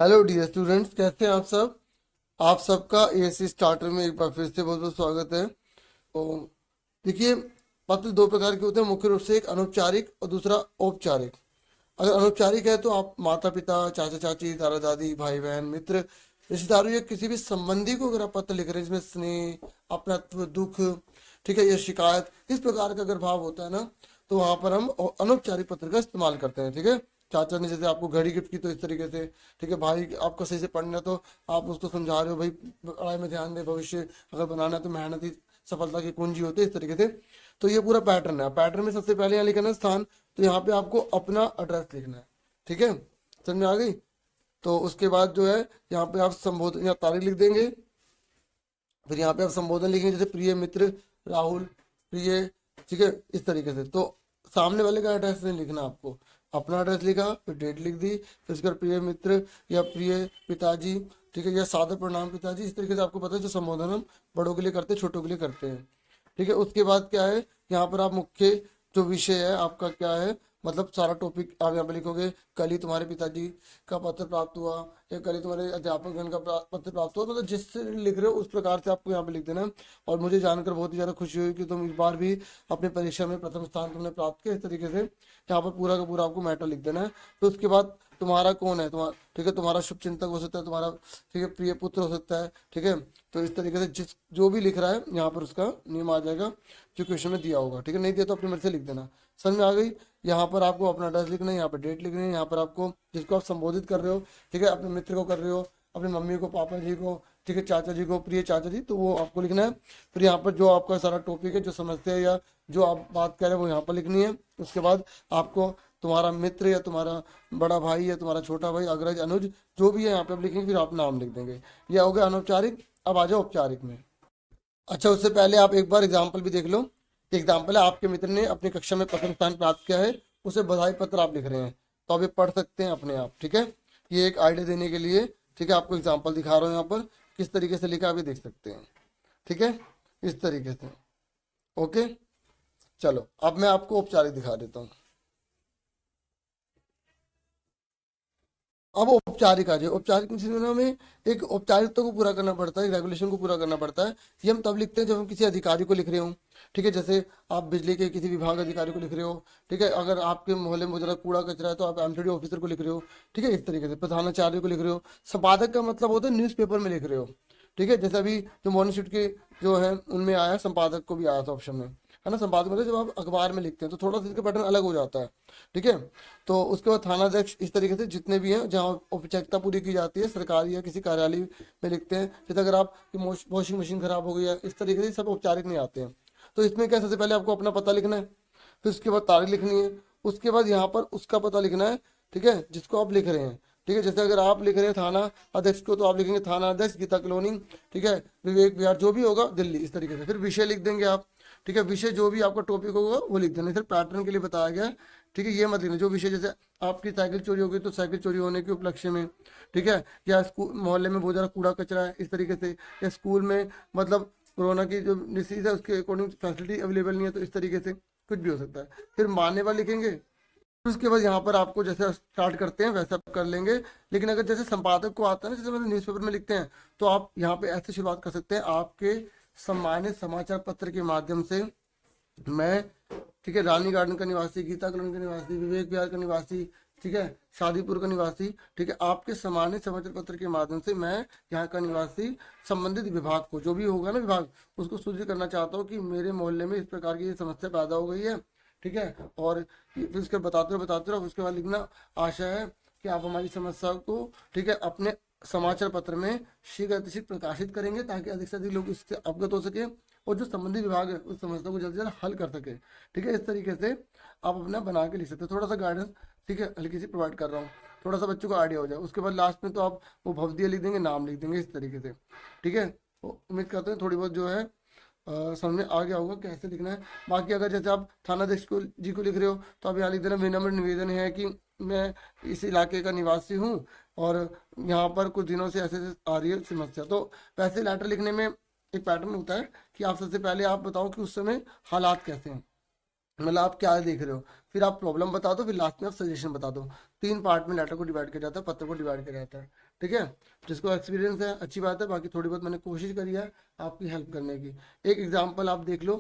Hello dear students, कैसे हैं आप सब। आप सबका एएससी स्टार्टर में एक बार फिर से बहुत बहुत स्वागत है। तो देखिए, पत्र दो प्रकार के होते हैं मुख्य रूप से, एक अनौपचारिक और दूसरा औपचारिक। अगर अनौपचारिक है तो आप माता पिता, चाचा चाची, दादा दादी, भाई बहन, मित्र, रिश्तेदारों या किसी भी संबंधी को अगर आप पत्र लिख रहे हैं जिसमें स्नेह, अपनत्व, दुख, ठीक है, या शिकायत, इस प्रकार का अगर भाव होता है ना, तो वहां पर हम अनौपचारिक पत्र का इस्तेमाल करते हैं। ठीक है, चाचा ने जैसे आपको घड़ी गिफ्ट की तो इस तरीके से, ठीक है, भाई आपको सही से पढ़ना है तो आप उसको समझा रहे हो, भाई पढ़ाई में ध्यान दे, भविष्य अगर बनाना है तो मेहनत ही सफलता की कुंजी होती है, इस तरीके से। तो ये पूरा पैटर्न है। पैटर्न में सबसे पहले यहाँ लिखना है स्थान, तो यहाँ पे आपको अपना एड्रेस लिखना है। ठीक है, समझ में आ गई। तो उसके बाद जो है यहाँ पे आप संबोधन या तारीख लिख देंगे। फिर यहाँ पे आप संबोधन लिखेंगे, जैसे प्रिय मित्र राहुल, प्रिय, ठीक है, इस तरीके से। तो सामने वाले का एड्रेस नहीं लिखना आपको, अपना एड्रेस लिखा, फिर डेट लिख दी, फिर उसके बाद प्रिय मित्र या प्रिय पिताजी, ठीक है, या सादर प्रणाम पिताजी, इस तरीके से। आपको पता है जो संबोधन हम बड़ों के लिए करते हैं, छोटों के लिए करते हैं। ठीक है, उसके बाद क्या है, यहाँ पर आप मुख्य जो विषय है आपका क्या है, मतलब सारा टॉपिक आप यहाँ पे लिखोगे। कल ही तुम्हारे पिताजी का पत्र प्राप्त हुआ, या कल ही तुम्हारे अध्यापक गण का पत्र प्राप्त हुआ, मतलब जिससे लिख रहे हो उस प्रकार से आपको यहाँ पे लिख देना है। और मुझे जानकर बहुत ही ज़्यादा खुशी हुई कि तुम इस बार भी अपनी परीक्षा में प्रथम स्थान तुमने प्राप्त किया, इस तरीके से यहाँ पर पूरा का पूरा आपको मैटर लिख देना है। तो उसके बाद तुम्हारा कौन है, तुम्हारा, ठीक है, तुम्हारा शुभ चिंतक हो सकता है, तुम्हारा, ठीक है, प्रिय पुत्र हो सकता है। ठीक है, तो इस तरीके से जिस जो भी लिख रहा है यहाँ पर उसका नेम आ जाएगा जो क्वेश्चन में दिया होगा। ठीक है, नहीं दिया तो अपनी मर्जी से लिख देना। समझ में आ गई। यहाँ पर आपको अपना एड्रेस लिखना है, यहाँ पर डेट लिखनी है, यहाँ पर आपको जिसको आप संबोधित कर रहे हो, ठीक है, अपने मित्र को कर रहे हो, अपनी मम्मी को, पापा जी को, ठीक है, चाचा जी को, प्रिय चाचा जी, तो वो आपको लिखना है। फिर यहाँ पर जो आपका सारा टॉपिक है, जो समस्या है या जो आप बात कर रहे हैं वो यहाँ पर लिखनी है। उसके बाद आपको तुम्हारा मित्र या तुम्हारा बड़ा भाई या तुम्हारा छोटा भाई, अग्रज, अनुज, जो भी है यहाँ पे आप लिखेंगे, फिर आप नाम लिख देंगे। ये हो गया अनौपचारिक। अब आ जाओ औपचारिक में। अच्छा, उससे पहले आप एक बार एग्जाम्पल भी देख लो। एग्जाम्पल है, आपके मित्र ने अपनी कक्षा में प्रथम स्थान प्राप्त किया है, उसे बधाई पत्र आप लिख रहे हैं, तो आप ये पढ़ सकते हैं अपने आप। ठीक है, ये एक आइडिया देने के लिए, ठीक है, आपको एग्जाम्पल दिखा रहा हूँ यहाँ पर किस तरीके से लिखा, आप ये देख सकते हैं। ठीक है, इस तरीके से। ओके, चलो अब मैं आपको औपचारिक दिखा देता हूँ। अब औपचारिक आ जाए। औपचारिक में हमें एक औपचारिकता को पूरा करना पड़ता है, रेगुलेशन को पूरा करना पड़ता है। ये हम तब लिखते हैं जब हम किसी अधिकारी को लिख रहे हो। ठीक है, जैसे आप बिजली के किसी विभाग अधिकारी को लिख रहे हो। ठीक है, अगर आपके मोहल्ले में जरा कूड़ा कचरा है तो आप एमटीडी ऑफिसर को लिख रहे हो। ठीक है, इस तरीके से प्रधानाचार्य को लिख रहे हो। संपादक का मतलब होता है न्यूज़पेपर में लिख रहे हो। ठीक है, जैसे अभी जो मॉर्निंग शिफ्ट के जो है उनमें आया, संपादक को भी आया था ऑप्शन में, है ना। संपादक मतलब जब आप अखबार में लिखते हैं तो थोड़ा सा इसका पैटर्न अलग हो जाता है। ठीक है, तो उसके बाद थानाध्यक्ष, इस तरीके से जितने भी हैं जहाँ औपचारिकता पूरी की जाती है, सरकारी या किसी कार्यालय में लिखते हैं। जैसे अगर आपकी वॉशिंग मशीन खराब हो गई है, इस तरीके से सब औपचारिक नहीं आते हैं। तो इसमें क्या, सबसे पहले आपको अपना पता लिखना है, फिर उसके बाद तारीख लिखनी है, उसके बाद यहाँ पर उसका पता लिखना है, ठीक है, जिसको आप लिख रहे हैं। ठीक है, जैसे अगर आप लिख रहे हैं थाना अध्यक्ष को, तो आप लिखेंगे थाना अध्यक्ष गीता कॉलोनी, ठीक है, विवेक विहार, जो भी होगा, दिल्ली, इस तरीके से। फिर विषय लिख देंगे आप। ठीक है, विषय जो भी आपका टॉपिक होगा वो लिख देना, सिर्फ पैटर्न के लिए बताया गया है। ठीक है, ये मत लिखना जो विषय, जैसे आपकी साइकिल चोरी हो गई तो साइकिल चोरी होने के उपलक्ष्य में, ठीक है, या स्कूल मोहल्ले में बहुत ज़्यादा कूड़ा कचरा है, इस तरीके से, या स्कूल में मतलब कोरोना की जो डिसीज है उसके अकॉर्डिंग फैसिलिटी अवेलेबल नहीं है, तो इस तरीके से कुछ भी हो सकता है। फिर मान्यवर लिखेंगे। फिर उसके बाद यहाँ पर आपको जैसे स्टार्ट करते हैं वैसा आप कर लेंगे। लेकिन अगर जैसे संपादक को आता है ना, जैसे मतलब न्यूज़पेपर में लिखते हैं, तो आप यहाँ पे ऐसे शुरुआत कर सकते हैं, आपके सम्मानित समाचार पत्र के माध्यम से मैं, ठीक है, रानी गार्डन का निवासी, गीता कॉलोनी का निवासी, विवेक विहार का निवासी, ठीक है, शादीपुर का निवासी, ठीक है, आपके सम्मानित समाचार पत्र के माध्यम से मैं यहाँ का निवासी संबंधित विभाग को, जो भी होगा ना विभाग, उसको सूचित करना चाहता हूँ कि मेरे मोहल्ले में इस प्रकार की ये समस्या पैदा हो गई है। ठीक है, और फिर उसके बताते रहो। उसके बाद लिखना, आशा है कि आप हमारी समस्या को, ठीक है, अपने समाचार पत्र में शीघ्र अतिशीघ्र प्रकाशित करेंगे, ताकि अधिक से अधिक लोग इससे अवगत हो सके और जो संबंधित विभाग है उस समस्या को जल्द से जल्द हल कर सके। ठीक है, इस तरीके से आप अपना बना के लिख सकते हो। थोड़ा सा गाइडेंस, ठीक है, हल्की सी प्रोवाइड कर रहा हूँ, थोड़ा सा बच्चों को आइडिया हो जाए। उसके बाद लास्ट में तो आप वो भवदीय लिख देंगे, नाम लिख देंगे, इस तरीके से। ठीक है, तो उम्मीद करते हैं थोड़ी बहुत जो है समझ में आ गया होगा कैसे लिखना है। बाकी अगर जैसे आप थानाध्यक्ष को जी को लिख रहे हो, तो आप यहाँ लिख देना, विनम्र निवेदन है कि मैं इस इलाके का निवासी हूँ और यहाँ पर कुछ दिनों से ऐसे ऐसे आ रही है समस्या। तो वैसे लेटर लिखने में एक पैटर्न होता है कि आप सबसे पहले आप बताओ कि उस समय हालात कैसे हैं, मतलब आप क्या देख रहे हो। फिर आप प्रॉब्लम बता दो, फिर लास्ट में आप सजेशन बता दो। 3 पार्ट में लेटर को डिवाइड किया जाता है, पत्र को डिवाइड किया जाता है। ठीक है, जिसको एक्सपीरियंस है अच्छी बात है, बाकी थोड़ी बहुत मैंने कोशिश करी है आपकी हेल्प करने की। एक एग्जाम्पल आप देख लो।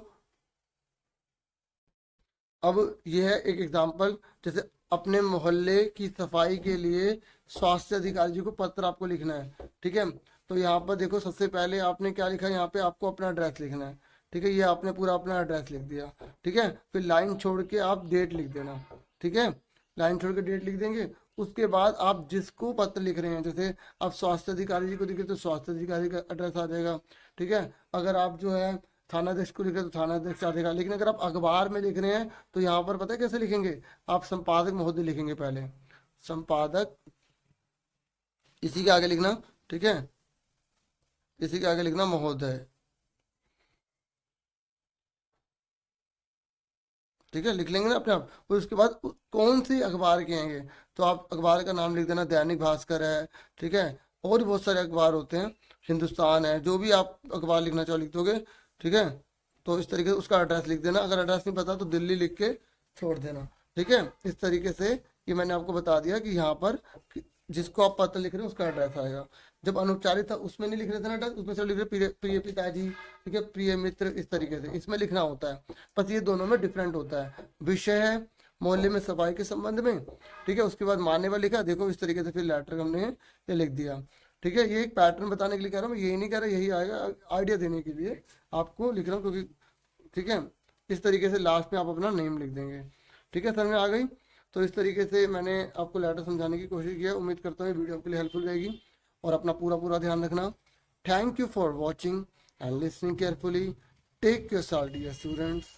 अब ये है एक एग्जाम्पल, जैसे अपने मोहल्ले की सफाई के लिए स्वास्थ्य अधिकारी जी को पत्र आपको लिखना है। ठीक है, तो यहाँ पर देखो सबसे पहले आपने क्या लिखा है, यहाँ पे आपको अपना एड्रेस लिखना है। ठीक है, ये आपने पूरा अपना एड्रेस लिख दिया। ठीक है, फिर लाइन छोड़ के आप डेट लिख देना। ठीक है, लाइन छोड़ के डेट लिख देंगे। उसके बाद आप जिसको पत्र लिख रहे हैं, जैसे आप स्वास्थ्य अधिकारी जी को लिख रहे हैं तो स्वास्थ्य अधिकारी का एड्रेस आ जाएगा। ठीक है, अगर आप जो है थानाध्यक्ष को लिख रहे हैं तो थानाध्यक्ष आ जाएगा। लेकिन अगर आप अखबार में लिख रहे हैं तो यहाँ पर पता है कैसे लिखेंगे, आप संपादक महोदय लिखेंगे पहले, संपादक, इसी के आगे लिखना। ठीक है, इसी के आगे लिखना महोदय। ठीक है, लिख लेंगे ना अपने आप। और उसके बाद कौन सी अखबार के हैं ये, तो आप अखबार का नाम लिख देना, दैनिक भास्कर है। ठीक है, और भी बहुत सारे अखबार होते हैं, हिंदुस्तान है, जो भी आप अखबार लिखना चाहो लिख दोगे। ठीक है, तो इस तरीके से उसका एड्रेस लिख देना। अगर एड्रेस नहीं पता तो दिल्ली लिख के छोड़ देना। ठीक है, इस तरीके से ये मैंने आपको बता दिया कि यहाँ पर जिसको आप पत्र लिख रहे हैं उसका एड्रेस आएगा। जब अनौपचारिक था उसमें नहीं लिख रहे थे ना एड्रेस, उसमें सिर्फ लिख रहे प्रिय प्रिय पिताजी, ठीक है, प्रिय मित्र, इस तरीके से इसमें लिखना होता है। बस ये दोनों में डिफरेंट होता है। विषय है मोहल्ले में सफाई के संबंध में। ठीक है, उसके बाद मान्यवर लिखा, देखो इस तरीके से फिर लेटर हमने ये लिख दिया। ठीक है, ये एक पैटर्न बताने के लिए कह रहा हूँ, मैं यही नहीं कह रहा यही आएगा, आइडिया देने के लिए आपको लिख रहा हूँ, क्योंकि ठीक है, इस तरीके से लास्ट में आप अपना नेम लिख देंगे। ठीक है, समझ में आ गई। तो इस तरीके से मैंने आपको लेटर समझाने की कोशिश की है। उम्मीद करता हूँ वीडियो आपके लिए हेल्पफुल रहेगी, और अपना पूरा पूरा ध्यान रखना। Thank you for watching and listening carefully. Take yourself dear students.